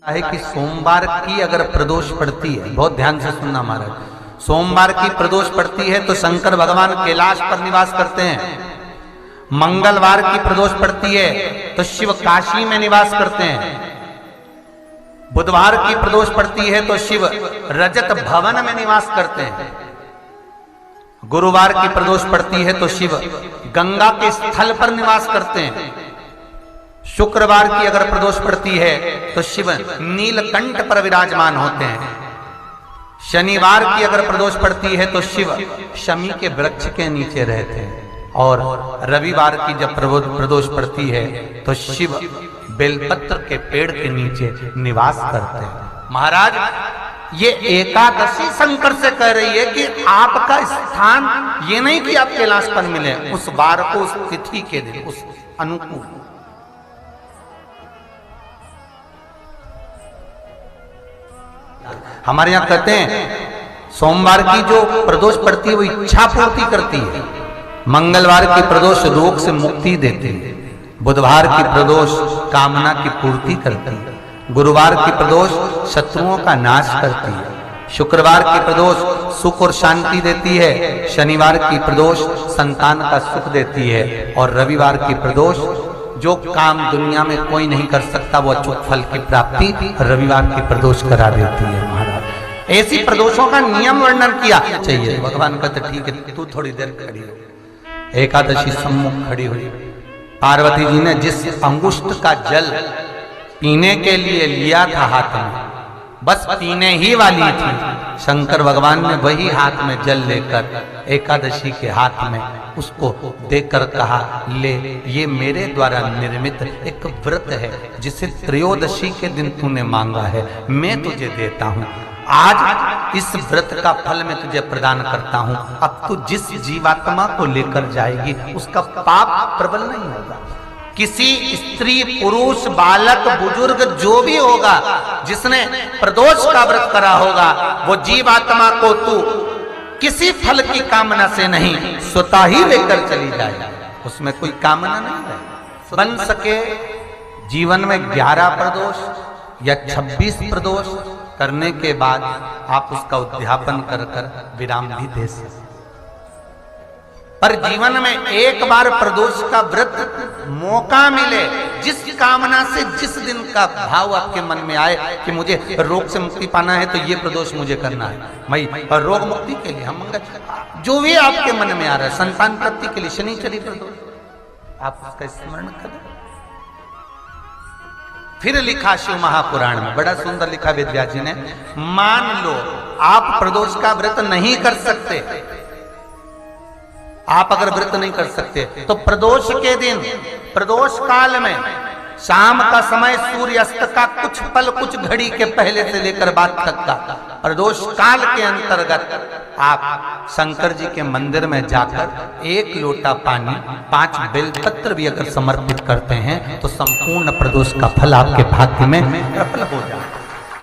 है कि सोमवार की अगर प्रदोष पड़ती है, बहुत ध्यान से सुनना महाराज, सोमवार की प्रदोष पड़ती है तो शंकर भगवान कैलाश पर निवास करते हैं। मंगलवार की प्रदोष पड़ती है तो शिव काशी में निवास करते हैं। बुधवार की प्रदोष पड़ती है तो शिव रजत भवन में निवास करते हैं। गुरुवार की प्रदोष पड़ती है तो शिव गंगा के स्थल पर निवास करते हैं। शुक्रवार की अगर प्रदोष पड़ती है तो शिव नीलकंठ पर विराजमान होते हैं। शनिवार की अगर प्रदोष पड़ती है तो शिव शमी के वृक्ष के नीचे रहते हैं। और रविवार की जब प्रदोष पड़ती है तो शिव बेलपत्र के पेड़ के नीचे निवास करते हैं। महाराज ये एकादशी शंकर से कह रही है कि आपका स्थान ये नहीं कि आप कैलाश पर मिले, उस वार को, उस तिथि के दिन, उस अनुकूल। हमारे यहां कहते हैं सोमवार की जो प्रदोष पड़ती है वो इच्छा पूर्ति करती है। मंगलवार की प्रदोष रोग से मुक्ति देती है। बुधवार की प्रदोष कामना की पूर्ति करती है। गुरुवार की प्रदोष शत्रुओं का नाश करती है। शुक्रवार की प्रदोष सुख और शांति देती है। शनिवार की प्रदोष संतान का सुख देती है। और रविवार की प्रदोष जो काम दुनिया में कोई नहीं कर सकता वो अचूक फल की प्राप्ति रविवार की प्रदोष करा देती है। महाराज ऐसी प्रदोषों का नियम वर्णन किया चाहिए। भगवान कहते ठीक है तू थोड़ी देर खड़ी हो। एकादशी सम्मुख खड़ी हुई। पार्वती जी ने जिस अंगुष्ठ का जल पीने के लिए लिया था हाथ में, बस पीने ही वाली थी, शंकर भगवान ने वही हाथ में जल लेकर एकादशी के हाथ में उसको देकर कहा, ले ये मेरे द्वारा निर्मित एक व्रत है जिसे त्रयोदशी के दिन तूने मांगा है, मैं तुझे देता हूँ। आज इस व्रत का फल मैं तुझे प्रदान करता हूँ। अब तू जिस जीवात्मा को लेकर जाएगी उसका पाप प्रबल नहीं होगा। किसी स्त्री, पुरुष, बालक, बुजुर्ग जो भी होगा जिसने प्रदोष का व्रत करा होगा वो जीवात्मा को तू किसी फल की कामना से नहीं स्वतः ही लेकर चली जाए। उसमें कोई कामना नहीं है। बन सके जीवन में 11 प्रदोष या 26 प्रदोष करने के बाद आप उसका उद्यापन कर विराम भी दे सकते। पर जीवन में एक बार प्रदोष का व्रत मौका मिले, जिस कामना से जिस दिन का भाव आपके मन में आए कि मुझे रोग से मुक्ति पाना है तो ये प्रदोष मुझे करना है, मैं रोग मुक्ति के लिए, हम जो भी आपके मन में आ रहा है, संतान प्राप्ति के लिए शनिचरी प्रदोष, आप उसका स्मरण करें। फिर लिखा शिव महापुराण में, बड़ा सुंदर लिखा वेदव्यास जी ने, मान लो आप प्रदोष का व्रत नहीं कर सकते, आप अगर व्रत नहीं कर सकते तो प्रदोष के दिन, प्रदोष काल में शाम का समय सूर्यास्त का कुछ पल, कुछ घड़ी के पहले से लेकर बाद तक का प्रदोष काल के अंतर्गत आप शंकर जी के मंदिर में जाकर 1 लोटा पानी, 5 बेलपत्र भी अगर समर्पित करते हैं तो संपूर्ण प्रदोष का फल आपके भाग्य में प्रबल हो जाए।